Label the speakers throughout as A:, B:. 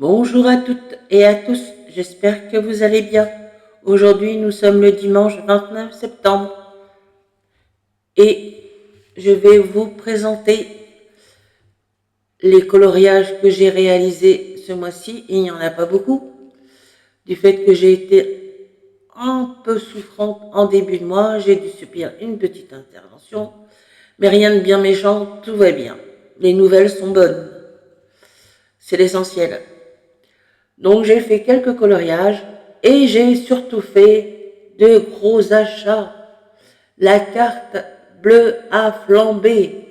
A: Bonjour à toutes et à tous, j'espère que vous allez bien. Aujourd'hui, nous sommes le dimanche 29 septembre et je vais vous présenter les coloriages que j'ai réalisés ce mois-ci. Il n'y en a pas beaucoup, du fait que j'ai été un peu souffrante en début de mois, j'ai dû subir une petite intervention, mais rien de bien méchant, tout va bien. Les nouvelles sont bonnes, c'est l'essentiel. Donc j'ai fait quelques coloriages et j'ai surtout fait de gros achats. La carte bleue a flambé.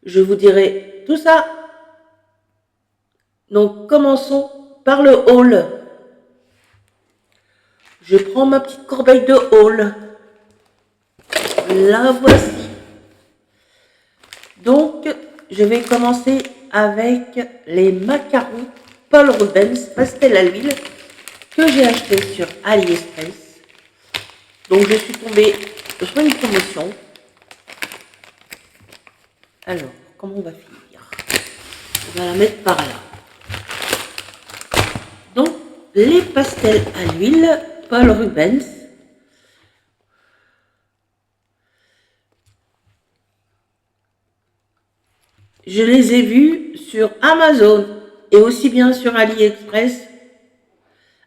A: Je vous dirai tout ça. Donc commençons par le haul. Je prends ma petite corbeille de haul. La voici. Donc je vais commencer avec les macarons Paul Rubens pastel à l'huile que j'ai acheté sur AliExpress. Donc je suis tombée sur une promotion. Alors, comment on va finir? On va la mettre par là. Donc, les pastels à l'huile Paul Rubens. Je les ai vus sur Amazon et aussi bien sur AliExpress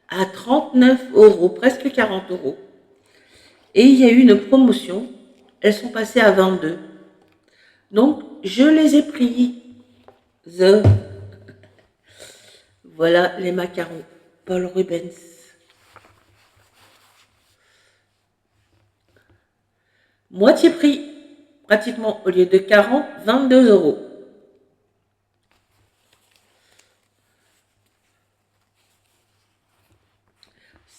A: à 39 €, presque 40 €. Et il y a eu une promotion, elles sont passées à 22. Donc, je les ai pris. Voilà les macarons Paul Rubens. Moitié prix, pratiquement, au lieu de 40, 22 €.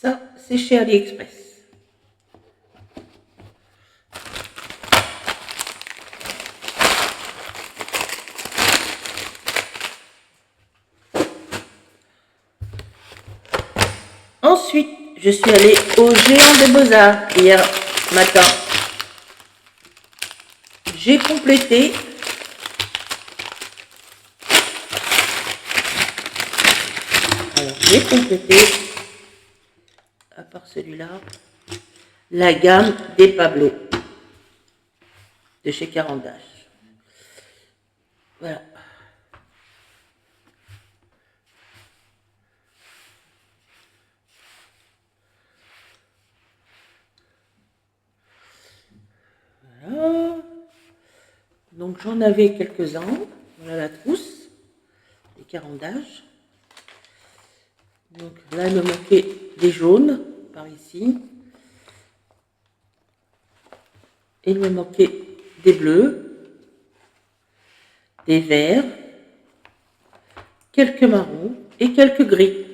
A: Ça, c'est chez AliExpress. Ensuite, je suis allée au Géant des Beaux-Arts hier matin. J'ai complété à part celui-là, la gamme des Pablo de chez Carandache. Voilà. Voilà. Donc j'en avais quelques-uns. Voilà la trousse des Carandache. Donc là, il me manquait des jaunes par ici. Et il me manquait des bleus, des verts, quelques marrons et quelques gris.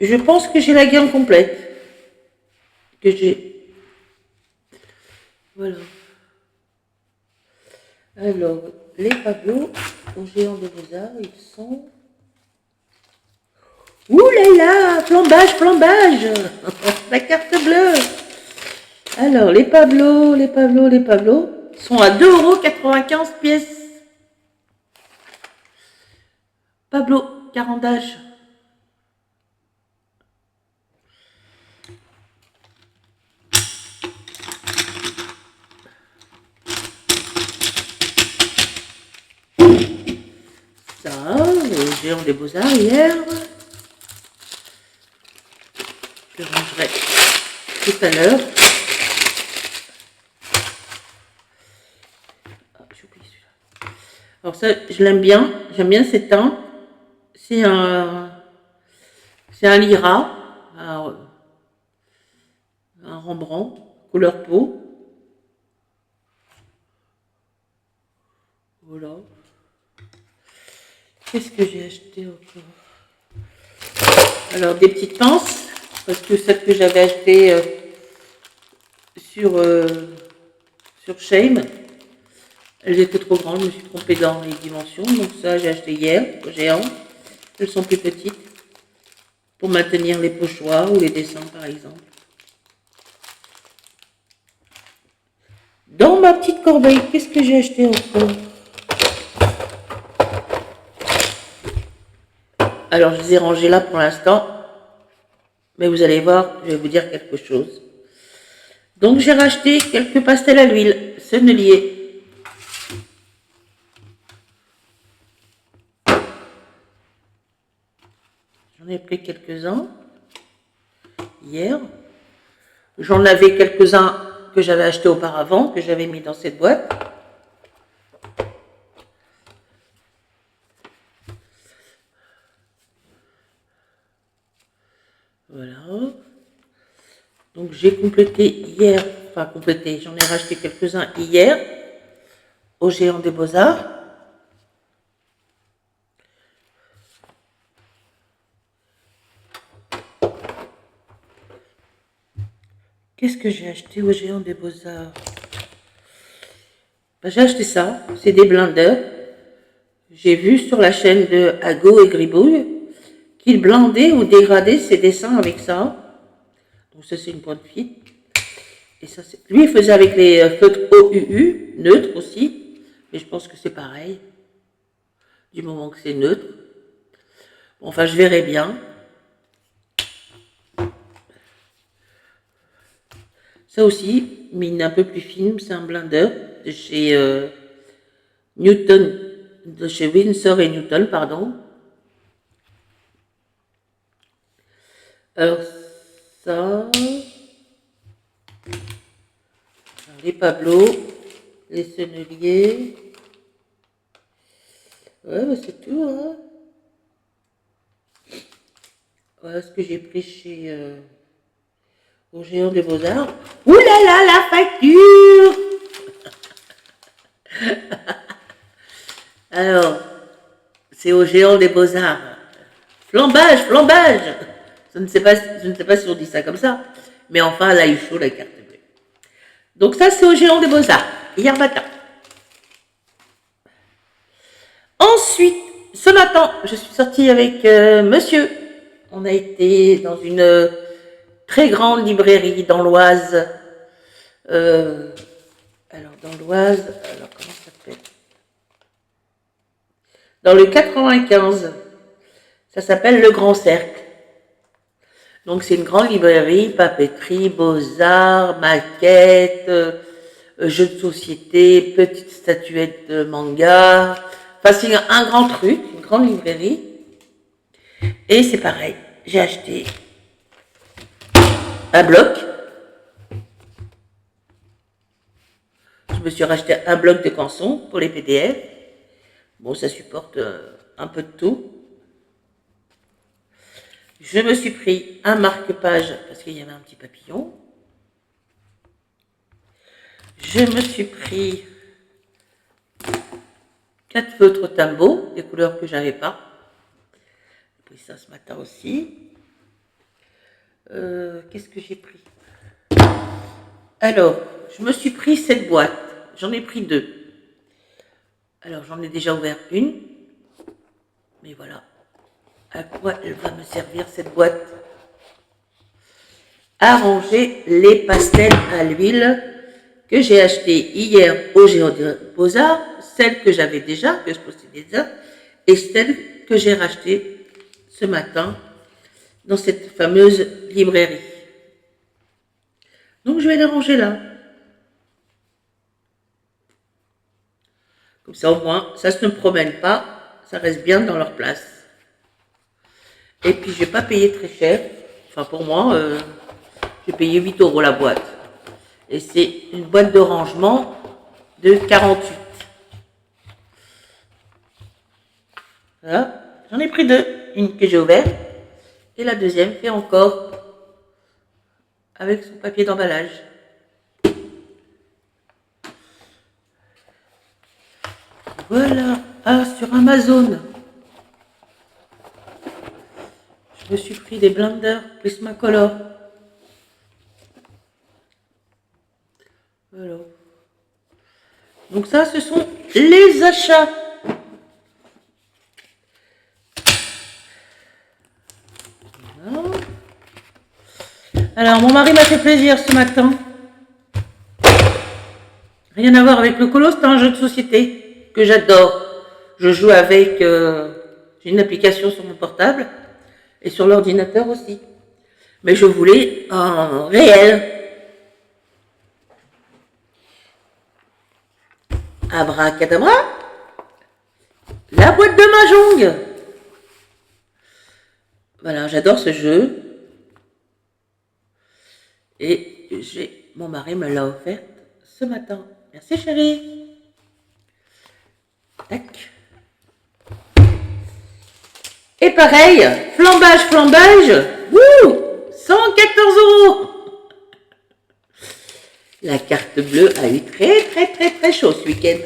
A: Je pense que j'ai la gamme complète. Que j'ai. Voilà. Alors, les Pablo au Géant des Beaux-Arts, ils sont. Ouh là là, flambage, flambage. La carte bleue. Alors, les Pablo sont à 2,95 € pièce. Pablo, Carandache. Ça, le Géant des Beaux-Arts hier. Je rangerai tout à l'heure. Ah, j'ai oublié celui-là. Alors ça, je l'aime bien. J'aime bien cet teint. C'est un Lyra, un Rembrandt, couleur peau. Voilà. Qu'est-ce que j'ai acheté encore? Alors des petites pinces, parce que celles que j'avais achetées sur Shame, elles étaient trop grandes, je me suis trompée dans les dimensions. Donc ça, j'ai acheté hier au Géant. Elles sont plus petites pour maintenir les pochoirs ou les dessins par exemple. Dans ma petite corbeille, qu'est-ce que j'ai acheté encore? Alors, je les ai rangés là pour l'instant. Mais vous allez voir, je vais vous dire quelque chose. Donc, j'ai racheté quelques pastels à l'huile, sennelier. J'en ai pris quelques-uns hier. J'en avais quelques-uns que j'avais achetés auparavant, que j'avais mis dans cette boîte. Voilà. Donc j'ai complété hier, enfin complété, j'en ai racheté quelques-uns hier au Géant des Beaux-Arts. Qu'est-ce que j'ai acheté au Géant des Beaux-Arts? Ben, j'ai acheté ça, c'est des blenders. J'ai vu sur la chaîne de Ago et Gribouille qu'il blendait ou dégradait ses dessins avec ça. Donc ça c'est une bonne fille. Et ça, lui il faisait avec les feutres OUU, neutres aussi. Mais je pense que c'est pareil. Du moment que c'est neutre. Bon, enfin je verrai bien. Ça aussi, mine un peu plus fine, c'est un blender de chez Newton, de chez Winsor et Newton, pardon. Alors ça, les Pablo, les senneliers. Ouais, bah c'est tout, hein. Voilà ce que j'ai pris chez au Géant des Beaux-Arts. Ouh là là, la facture! Alors, c'est au Géant des Beaux-Arts. Flambage, flambage! Je ne sais pas si on dit ça comme ça, mais enfin, elle a eu chaud la carte bleue. Donc ça, c'est au Géant des Beaux-Arts, hier matin. Ensuite, ce matin, je suis sortie avec monsieur. On a été dans une très grande librairie dans l'Oise. Alors, dans l'Oise, alors comment ça s'appelle? Dans le 95. Ça s'appelle Le Grand Cercle. Donc, c'est une grande librairie, papeterie, beaux-arts, maquettes, jeux de société, petites statuettes de manga. Enfin, c'est un grand truc, une grande librairie. Et c'est pareil, j'ai acheté un bloc. Je me suis racheté un bloc de canson pour les PDF. Bon, ça supporte un peu de tout. Je me suis pris un marque-page parce qu'il y avait un petit papillon. Je me suis pris 4 feutres Tambo, des couleurs que j'avais pas. J'ai pris ça ce matin aussi. Qu'est-ce que j'ai pris? Alors, je me suis pris cette boîte. J'en ai pris 2. Alors, j'en ai déjà ouvert une. Mais voilà. À quoi elle va me servir cette boîte? À ranger les pastels à l'huile que j'ai acheté hier au Géant des Beaux-Arts, celles que j'avais déjà, que je possédais déjà, et celles que j'ai rachetées ce matin dans cette fameuse librairie. Donc je vais les ranger là. Comme ça au moins, ça ne se promène pas, ça reste bien dans leur place. Et puis je n'ai pas payé très cher. Enfin pour moi, j'ai payé 8 € la boîte. Et c'est une boîte de rangement de 48. Voilà. J'en ai pris 2. Une que j'ai ouverte. Et la deuxième fait encore avec son papier d'emballage. Voilà. Ah, sur Amazon. Je me suis pris des blenders Prismacolor. Voilà. Donc ça, ce sont les achats. Voilà. Alors, mon mari m'a fait plaisir ce matin. Rien à voir avec le colo, c'est un jeu de société que j'adore. Je joue avec J'ai une application sur mon portable et sur l'ordinateur aussi. Mais je voulais en réel. Abracadabra, la boîte de Mahjong. Voilà, j'adore ce jeu. Et mon mari me l'a offerte ce matin. Merci chérie. Tac. Et pareil, flambage. Wouh, 114 €. La carte bleue a eu très chaud ce week-end.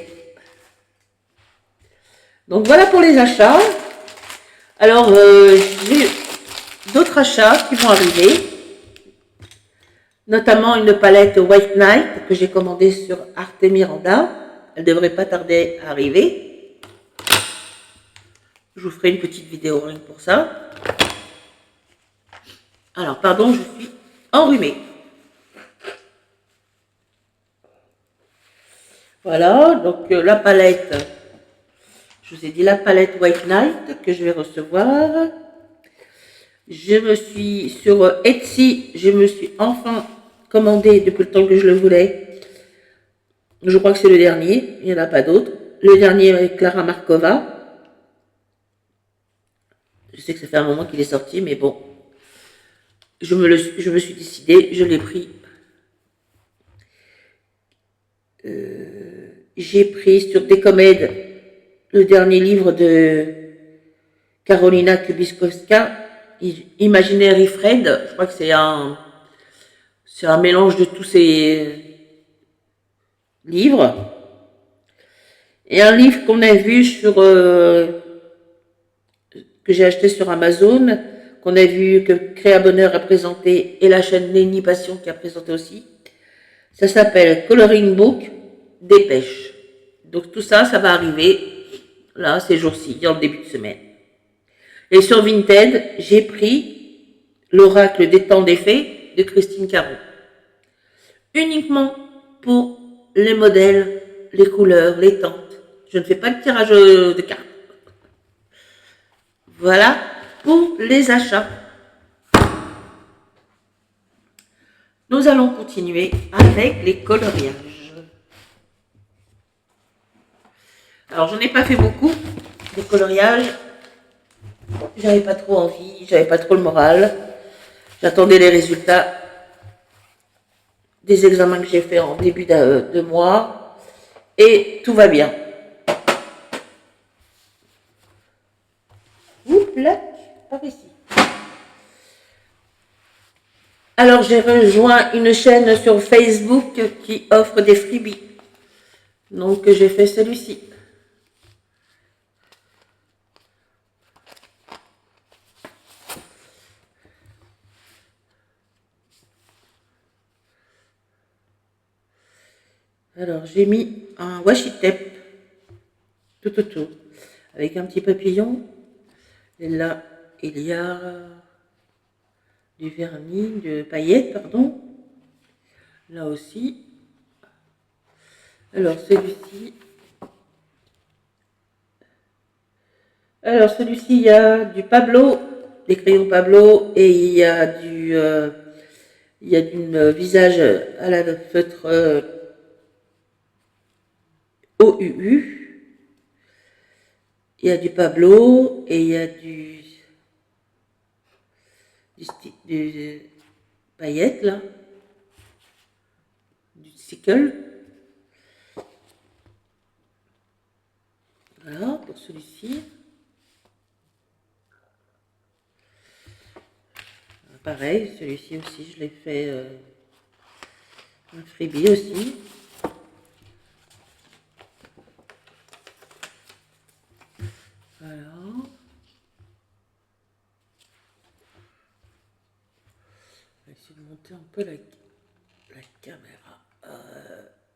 A: Donc voilà pour les achats. Alors, j'ai d'autres achats qui vont arriver. Notamment une palette White Knight que j'ai commandée sur Arte Miranda. Elle devrait pas tarder à arriver. Je vous ferai une petite vidéo rien que pour ça. Alors, pardon, je suis enrhumée. Voilà, donc la palette, je vous ai dit la palette White Knight que je vais recevoir. Je me suis, sur Etsy, je me suis enfin commandé depuis le temps que je le voulais. Je crois que c'est le dernier, il n'y en a pas d'autres. Le dernier avec Clara Markova. Je sais que ça fait un moment qu'il est sorti, mais bon. Je me suis décidée, je l'ai pris. J'ai pris sur Décomède le dernier livre de Karolina Kubiskowska, Imaginary Friend. Je crois que c'est un mélange de tous ces livres. Et un livre qu'on a vu sur que j'ai acheté sur Amazon, qu'on a vu que Créa Bonheur a présenté et la chaîne Lenny Passion qui a présenté aussi. Ça s'appelle Coloring Book Dépêche. Donc tout ça, ça va arriver là ces jours-ci, en début de semaine. Et sur Vinted, j'ai pris l'oracle des temps des fées de Christine Caron. Uniquement pour les modèles, les couleurs, les teintes. Je ne fais pas de tirage de cartes. Voilà pour les achats. Nous allons continuer avec les coloriages. Alors, je n'ai pas fait beaucoup de coloriages. J'avais pas trop envie, j'avais pas trop le moral. J'attendais les résultats des examens que j'ai fait en début de mois. Et tout va bien. Oups, là, par ici. Alors, j'ai rejoint une chaîne sur Facebook qui offre des freebies. Donc, j'ai fait celui-ci. Alors, j'ai mis un washi tape. Tout, avec un petit papillon. Et là, il y a du vernis, de paillettes, pardon. Là aussi. Alors, celui-ci. Il y a du Pablo, des crayons Pablo, et il y a du visage à la feutre OUU. Il y a du Pablo et il y a du paillettes là, du sickle. Voilà pour celui-ci. Pareil, celui-ci aussi, je l'ai fait un freebie aussi. Voilà. Je vais essayer de monter un peu la caméra.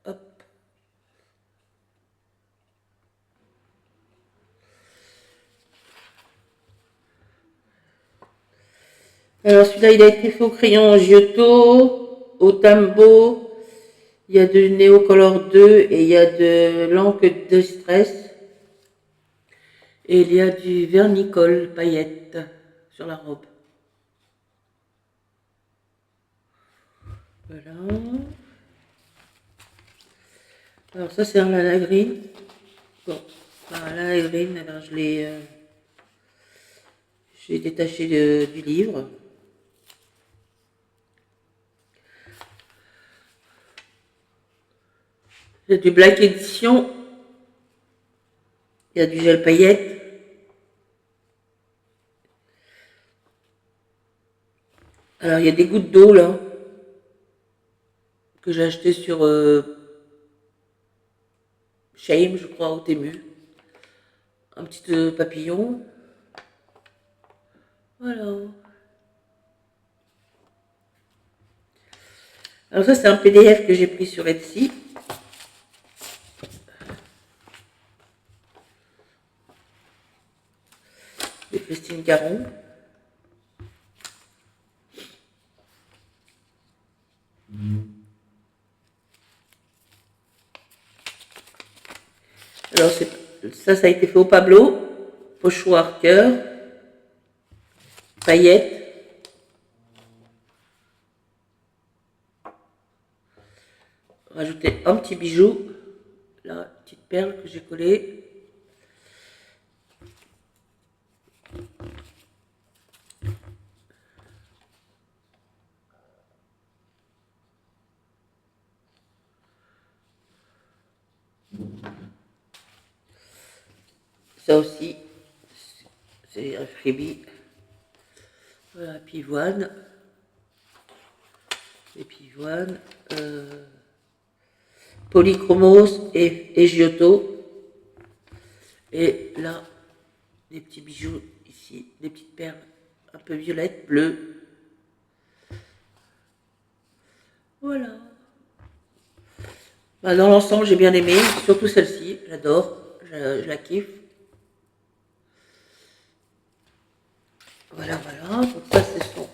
A: Hop. Alors celui-là, il a été fait au crayon Giotto, au Tambo. Il y a de Neocolor 2 et il y a de l'encre de stress. Et il y a du vernicole paillettes sur la robe. Voilà. Alors ça c'est un lana green. Bon, un lana green, alors je l'ai détaché du livre. Il y a du Black Edition. Il y a du gel paillettes. Alors il y a des gouttes d'eau là que j'ai acheté sur Shame, je crois, au Temu. Un petit papillon. Voilà. Alors ça, c'est un PDF que j'ai pris sur Etsy. De Christine Caron. Alors ça a été fait au Pablo. Pochoir cœur. Paillettes. Rajouter un petit bijou. Là, petite perle que j'ai collée. Ça aussi, c'est un freebie. Voilà, pivoine. Les pivoines. Polychromos et Giotto. Et là, des petits bijoux ici, des petites perles un peu violettes, bleues. Voilà. Bah, dans l'ensemble, j'ai bien aimé, surtout celle-ci, j'adore, je la kiffe. Voilà, voilà, donc ça c'est son.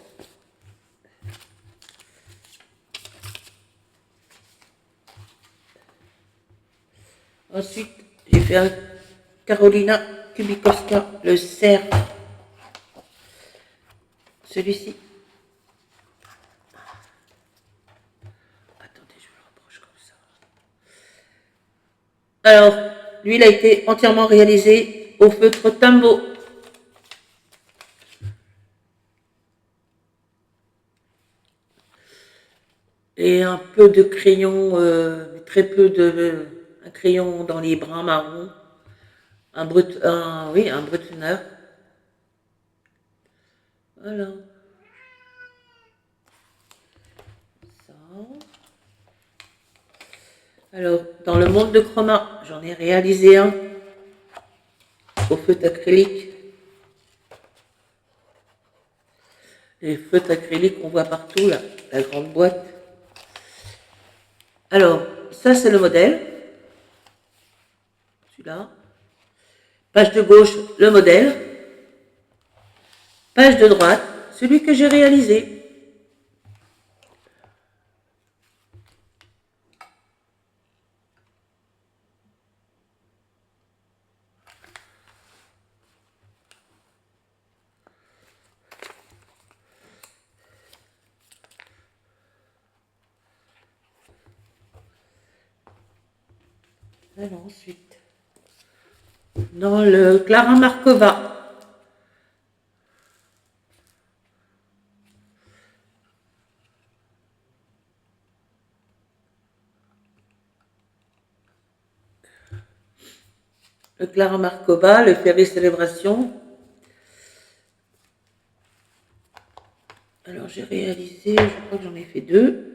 A: Ensuite, j'ai fait un Carolina Kubikowska, le cerf. Celui-ci. Attendez, je le rapproche comme ça. Alors, lui, il a été entièrement réalisé au feutre Tambo. Et un peu de crayon, très peu de un crayon dans les brins marrons, oui, un brutuneur. Voilà. Ça. Alors, dans le monde de chroma, j'en ai réalisé un au feutre acrylique. Les feutres acryliques qu'on voit partout, là, la grande boîte. Alors, ça c'est le modèle. Celui-là. Page de gauche, le modèle. Page de droite, celui que j'ai réalisé. Alors ensuite, dans le Clara Markova. Le Clara Markova, le Ferry Célébration. Alors j'ai réalisé, je crois que j'en ai fait deux.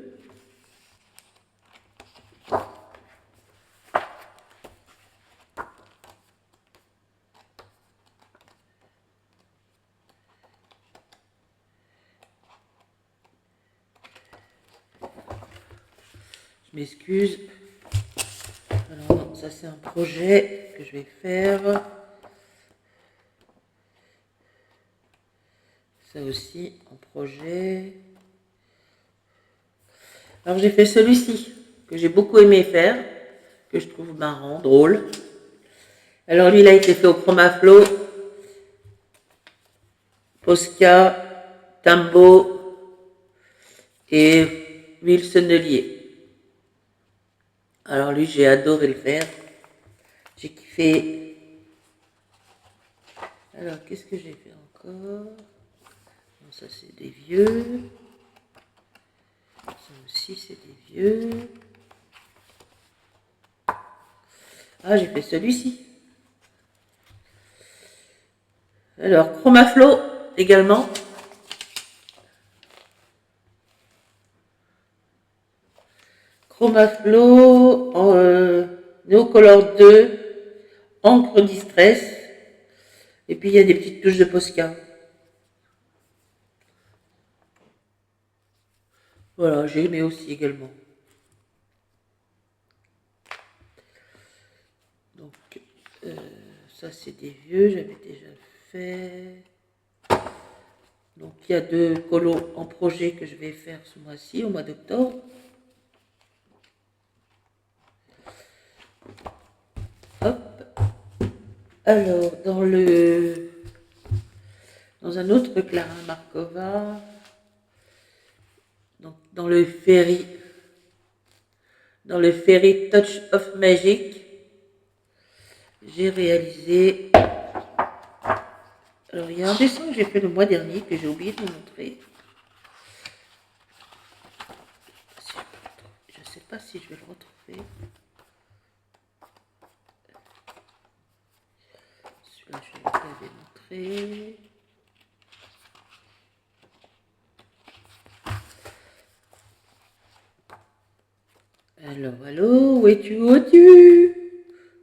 A: Je m'excuse. Alors ça c'est un projet que je vais faire. Ça aussi, un projet. Alors j'ai fait celui-ci, que j'ai beaucoup aimé faire, que je trouve marrant, drôle. Alors lui, il a été fait au Chromaflo, Posca, Tambo et huile sennelier. Alors lui, j'ai adoré le faire. J'ai kiffé. Alors, qu'est-ce que j'ai fait encore? Bon, ça, c'est des vieux. Ça aussi, c'est des vieux. Ah, j'ai fait celui-ci. Alors, Chromaflo également. Chromaflo, Neocolor 2, encre distress. Et puis, il y a des petites touches de Posca. Voilà, j'ai aimé aussi également. Donc, ça, c'est des vieux, j'avais déjà fait. Donc, il y a 2 colos en projet que je vais faire ce mois-ci, au mois d'octobre. Hop. Alors, dans un autre Clara Markova, donc dans le Ferry Touch of Magic, j'ai réalisé. Alors, il y a un dessin que j'ai fait le mois dernier que j'ai oublié de vous montrer. Je ne sais pas si je vais le retrouver. Celui-là, je vais vous l'avais montré. Allô, où es-tu?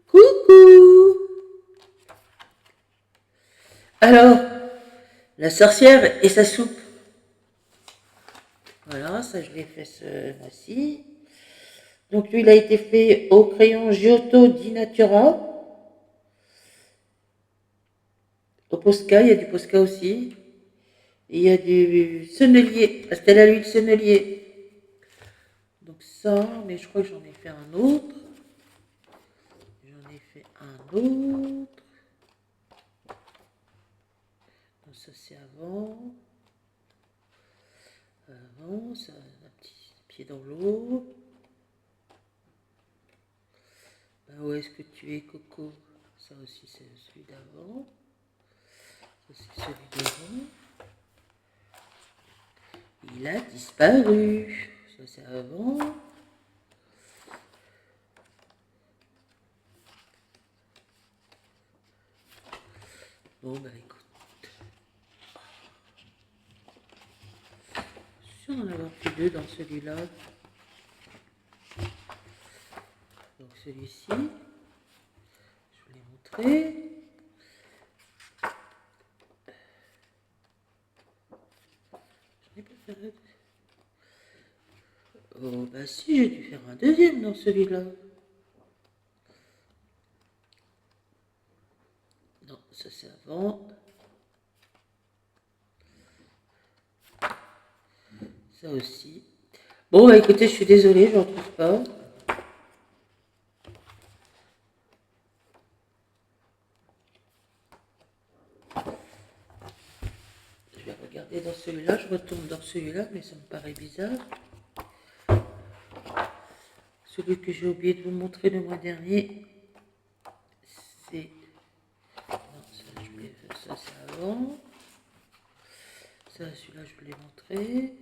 A: Coucou! Alors, la sorcière et sa soupe. Voilà, ça je l'ai fait ce mois-ci. Donc lui, il a été fait au crayon Giotto di Natura. Au Posca, il y a du Posca aussi. Et il y a du sennelier, pastel à l'huile sennelier. Donc ça, mais je crois que j'en ai fait un autre. Donc ça c'est avant. Ça, un petit pied dans l'eau. Ben, où est-ce que tu es, Coco? Ça aussi c'est celui d'avant. Ça c'est celui d'avant. Il a disparu. Ça c'est avant. Bon bah écoute. Je suis sûr d'en avoir fait 2 dans celui-là. Donc celui-ci. Je vous l'ai montré. Je n'ai pas fait. Oh bah si, j'ai dû faire un deuxième dans celui-là. Non, ça c'est avant. Ça aussi. Bon bah écoutez, je suis désolée, je ne retrouve pas. Je vais regarder dans celui-là, je retourne dans celui-là, mais ça me paraît bizarre. Celui que j'ai oublié de vous montrer le mois dernier, c'est... Non, ça c'est avant. Ça, celui-là, je vous l'ai montré.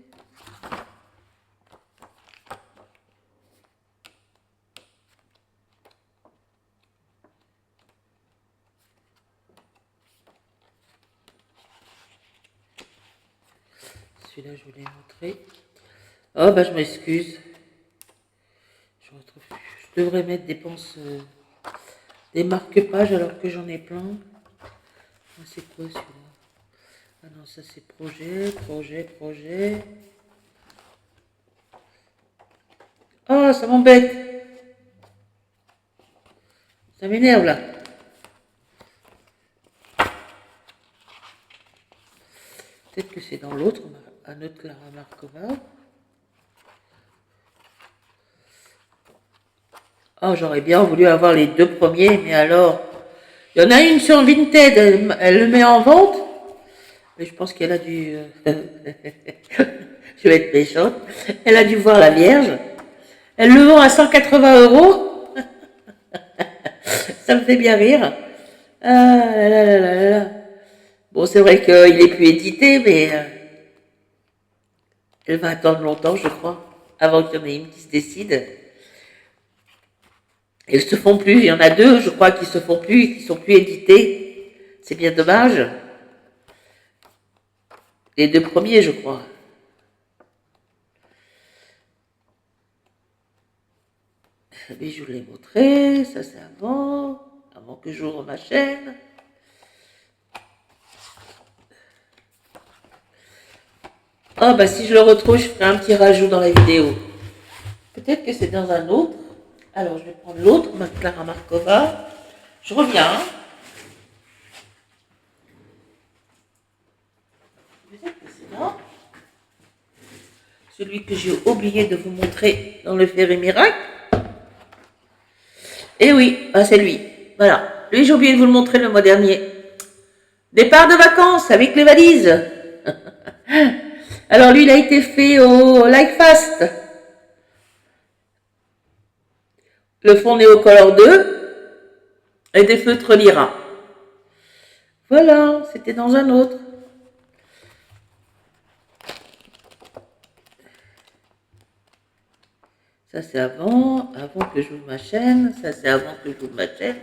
A: Celui-là, je vous l'ai montré. Oh, bah, je m'excuse. Je retrouve plus. Je devrais mettre des marque-pages alors que j'en ai plein. Ah, c'est quoi celui-là? Ah non, ça c'est projet. Oh, ça m'embête. Ça m'énerve là. Peut-être que c'est dans l'autre, un autre Clara Markova. Oh, j'aurais bien voulu avoir les 2 premiers, mais alors, Il y en a une sur Vinted, elle le met en vente, mais je pense qu'elle a dû... je vais être méchante. Elle a dû voir la Vierge. Elle le vend à 180 euros. Ça me fait bien rire. Ah là là là là là. Bon, c'est vrai qu'il est plus édité, mais elle va attendre longtemps, je crois, avant qu'il y en ait une qui se décide. Ils se font plus. Il y en a deux, je crois, qui se font plus, qui sont plus édités. C'est bien dommage. Les deux premiers, je crois. Mais je vous l'ai montré, ça c'est avant que j'ouvre ma chaîne. Ah bah si je le retrouve, je ferai un petit rajout dans la vidéo. Peut-être que c'est dans un autre. Alors je vais prendre l'autre, ma Clara Markova. Je reviens. Peut-être que c'est là. Celui que j'ai oublié de vous montrer dans le Féri Miracle. Eh oui, ah, c'est lui. Voilà. Lui, j'ai oublié de vous le montrer le mois dernier. Départ de vacances avec les valises. Alors lui, il a été fait au Like Fast. Le fond Néocolor 2 et des feutres Lyra. Voilà, c'était dans un autre. Ça c'est avant que j'ouvre ma chaîne. Ça c'est avant que j'ouvre ma chaîne.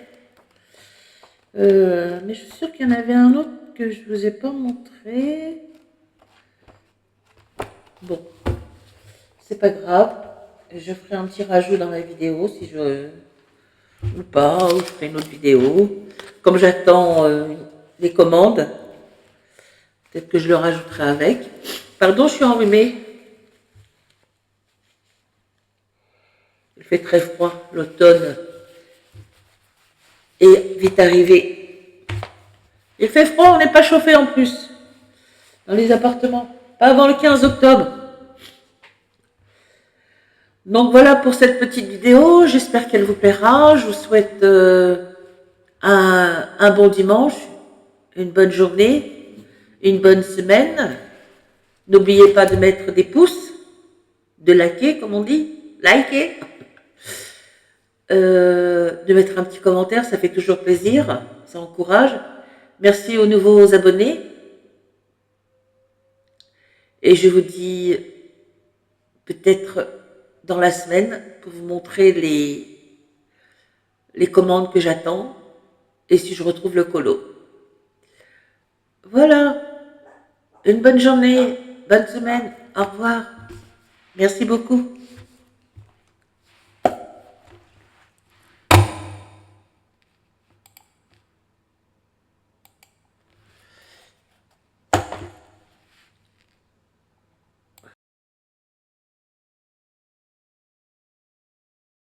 A: Mais je suis sûre qu'il y en avait un autre que je ne vous ai pas montré. Bon, c'est pas grave. Je ferai un petit rajout dans la vidéo si je... ou pas, ou je ferai une autre vidéo. Comme j'attends les commandes, peut-être que je le rajouterai avec. Pardon, je suis enrhumée. Il fait très froid, l'automne est vite arrivé. Il fait froid, on n'est pas chauffé en plus, dans les appartements. Pas avant le 15 octobre. Donc voilà pour cette petite vidéo, j'espère qu'elle vous plaira. Je vous souhaite un bon dimanche, une bonne journée, une bonne semaine. N'oubliez pas de mettre des pouces, de liker comme on dit, liker. De mettre un petit commentaire, ça fait toujours plaisir, ça encourage. Merci aux nouveaux abonnés. Et je vous dis peut-être dans la semaine pour vous montrer les commandes que j'attends et si je retrouve le colo. Voilà, une bonne journée, bonne semaine, au revoir. Merci beaucoup.